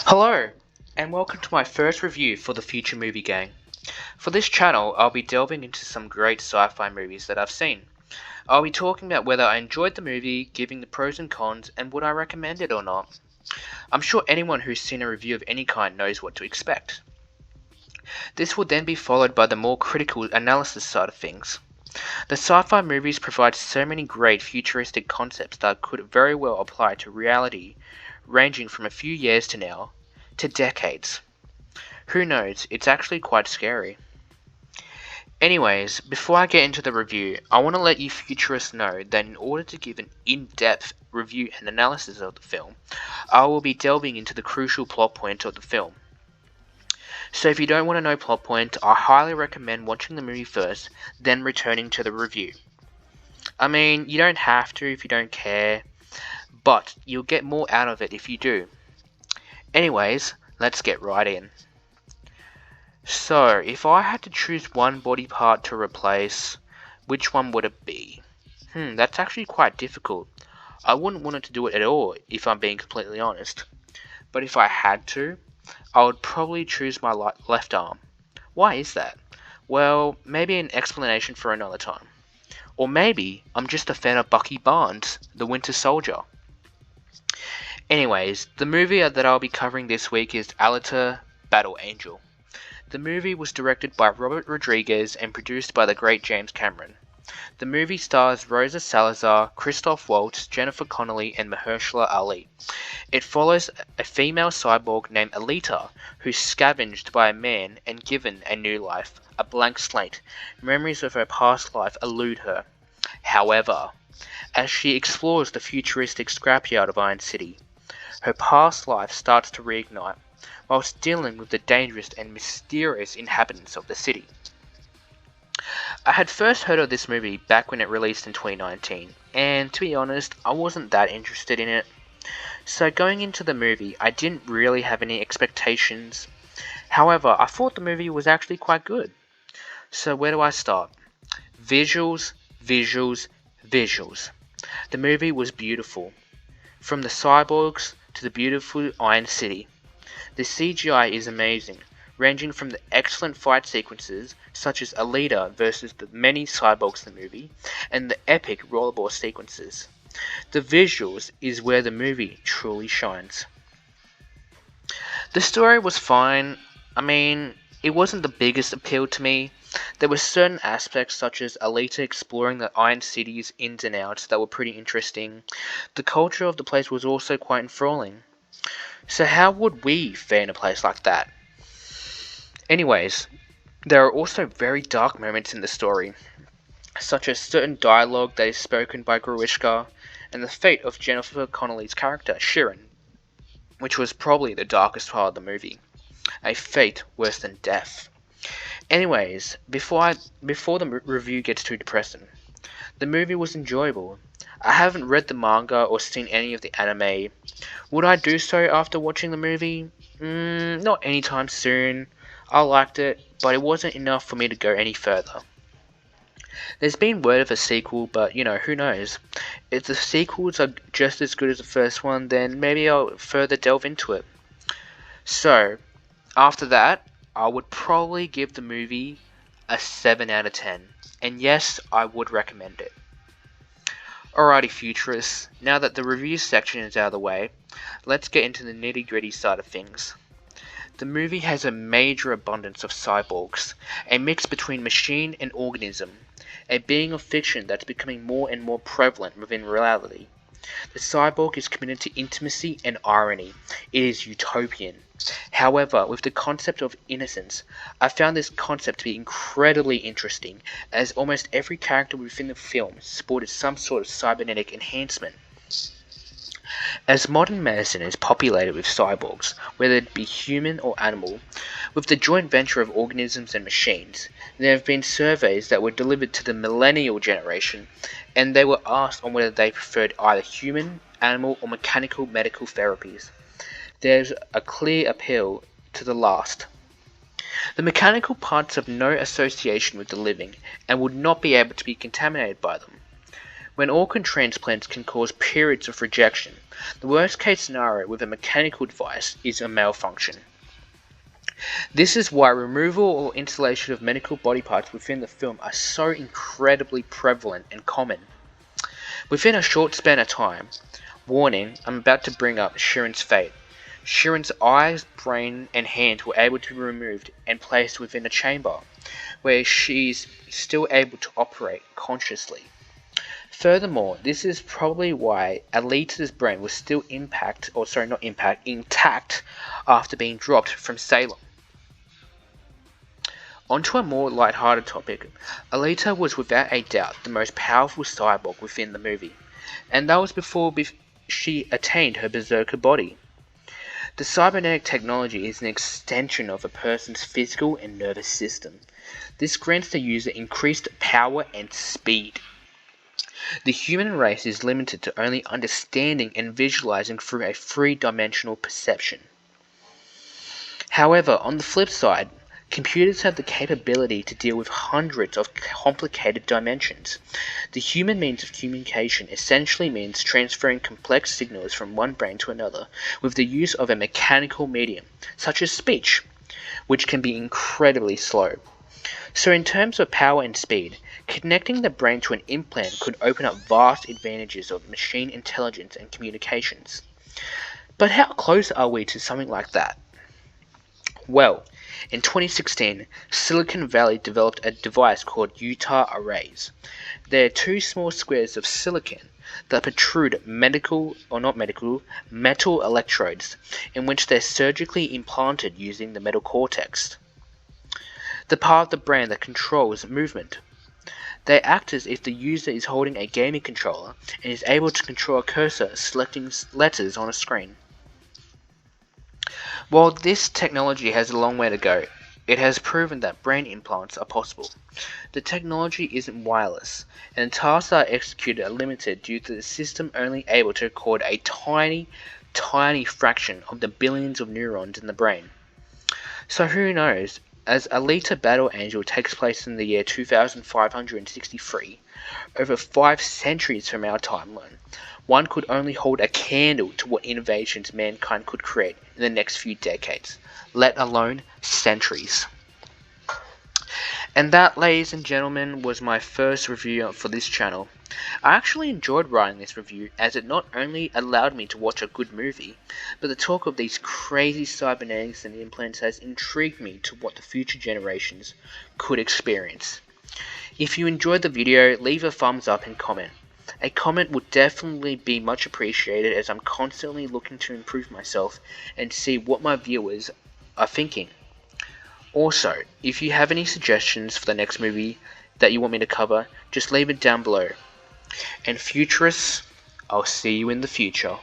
Hello, and welcome to my first review for the Future Movie Gang. For this channel, I'll be delving into some great sci-fi movies that I've seen. I'll be talking about whether I enjoyed the movie, giving the pros and cons, and would I recommend it or not. I'm sure anyone who's seen a review of any kind knows what to expect. This will then be followed by the more critical analysis side of things. The sci-fi movies provide so many great futuristic concepts that could very well apply to reality, ranging from a few years to now, to decades. Who knows, it's actually quite scary. Anyways, before I get into the review, I want to let you futurists know that in order to give an in-depth review and analysis of the film, I will be delving into the crucial plot point of the film. So if you don't want to know plot point, I highly recommend watching the movie first, then returning to the review. I mean, you don't have to if you don't care, but you'll get more out of it if you do. Anyways, let's get right in. So, if I had to choose one body part to replace, which one would it be? That's actually quite difficult. I wouldn't want to do it at all, if I'm being completely honest. But if I had to, I would probably choose my left arm. Why is that? Well, maybe an explanation for another time. Or maybe I'm just a fan of Bucky Barnes, the Winter Soldier. Anyways, the movie that I'll be covering this week is Alita: Battle Angel. The movie was directed by Robert Rodriguez and produced by the great James Cameron. The movie stars Rosa Salazar, Christoph Waltz, Jennifer Connelly, and Mahershala Ali. It follows a female cyborg named Alita, who's scavenged by a man and given a new life, a blank slate. Memories of her past life elude her. However, as she explores the futuristic scrapyard of Iron City, her past life starts to reignite, whilst dealing with the dangerous and mysterious inhabitants of the city. I had first heard of this movie back when it released in 2019, and to be honest, I wasn't that interested in it. So going into the movie, I didn't really have any expectations. However, I thought the movie was actually quite good. So where do I start? Visuals, visuals, visuals. The movie was beautiful. From the cyborgs to the beautiful Iron City. The CGI is amazing, ranging from the excellent fight sequences, such as Alita versus the many cyborgs in the movie, and the epic rollerball sequences. The visuals is where the movie truly shines. The story was fine. I mean, it wasn't the biggest appeal to me. There were certain aspects such as Alita exploring the Iron City's ins and outs that were pretty interesting. The culture of the place was also quite enthralling. So how would we fare in a place like that? Anyways, there are also very dark moments in the story, such as certain dialogue that is spoken by Gruishka, and the fate of Jennifer Connelly's character, Shirin, which was probably the darkest part of the movie. A fate worse than death. Anyways, before the review gets too depressing, the movie was enjoyable. I haven't read the manga or seen any of the anime. Would I do so after watching the movie? Not anytime soon. I liked it, but it wasn't enough for me to go any further. There's been word of a sequel, but who knows? If the sequels are just as good as the first one, then maybe I'll further delve into it. So, after that, I would probably give the movie a 7 out of 10. And yes, I would recommend it. Alrighty futurists, now that the review section is out of the way, let's get into the nitty gritty side of things. The movie has a major abundance of cyborgs, a mix between machine and organism, a being of fiction that's becoming more and more prevalent within reality. The cyborg is committed to intimacy and irony. It is utopian. However, with the concept of innocence, I found this concept to be incredibly interesting, as almost every character within the film sported some sort of cybernetic enhancement. As modern medicine is populated with cyborgs, whether it be human or animal, with the joint venture of organisms and machines, there have been surveys that were delivered to the millennial generation, and they were asked on whether they preferred either human, animal, or mechanical medical therapies. There's a clear appeal to the last. The mechanical parts have no association with the living and would not be able to be contaminated by them. when organ transplants can cause periods of rejection. The worst case scenario with a mechanical device is a malfunction. This is why removal or installation of medical body parts within the film are so incredibly prevalent and common. Within a short span of time, warning, I'm about to bring up Sharon's fate. Sharon's eyes, brain, and hands were able to be removed and placed within a chamber, where she's still able to operate consciously. Furthermore, this is probably why Alita's brain was still intact after being dropped from Salem. Onto a more light-hearted topic, Alita was without a doubt the most powerful cyborg within the movie, and that was before she attained her berserker body. The cybernetic technology is an extension of a person's physical and nervous system. This grants the user increased power and speed. The human race is limited to only understanding and visualizing through a three-dimensional perception. However, on the flip side, computers have the capability to deal with hundreds of complicated dimensions. The human means of communication essentially means transferring complex signals from one brain to another with the use of a mechanical medium, such as speech, which can be incredibly slow. So in terms of power and speed, connecting the brain to an implant could open up vast advantages of machine intelligence and communications. But how close are we to something like that? Well, in 2016, Silicon Valley developed a device called Utah arrays. They are two small squares of silicon that protrude metal electrodes in which they're surgically implanted using the metal cortex, the part of the brain that controls movement. They act as if the user is holding a gaming controller and is able to control a cursor selecting letters on a screen. While this technology has a long way to go, it has proven that brain implants are possible. The technology isn't wireless, and tasks that are executed are limited due to the system only able to record a tiny fraction of the billions of neurons in the brain. So who knows, as Alita Battle Angel takes place in the year 2563, over 5 centuries from our timeline, one could only hold a candle to what innovations mankind could create in the next few decades, let alone centuries. And that, ladies and gentlemen, was my first review for this channel. I actually enjoyed writing this review, as it not only allowed me to watch a good movie, but the talk of these crazy cybernetics and implants has intrigued me to what the future generations could experience. If you enjoyed the video, leave a thumbs up and comment. A comment would definitely be much appreciated, as I'm constantly looking to improve myself and see what my viewers are thinking. Also, if you have any suggestions for the next movie that you want me to cover, just leave it down below. And futurists, I'll see you in the future.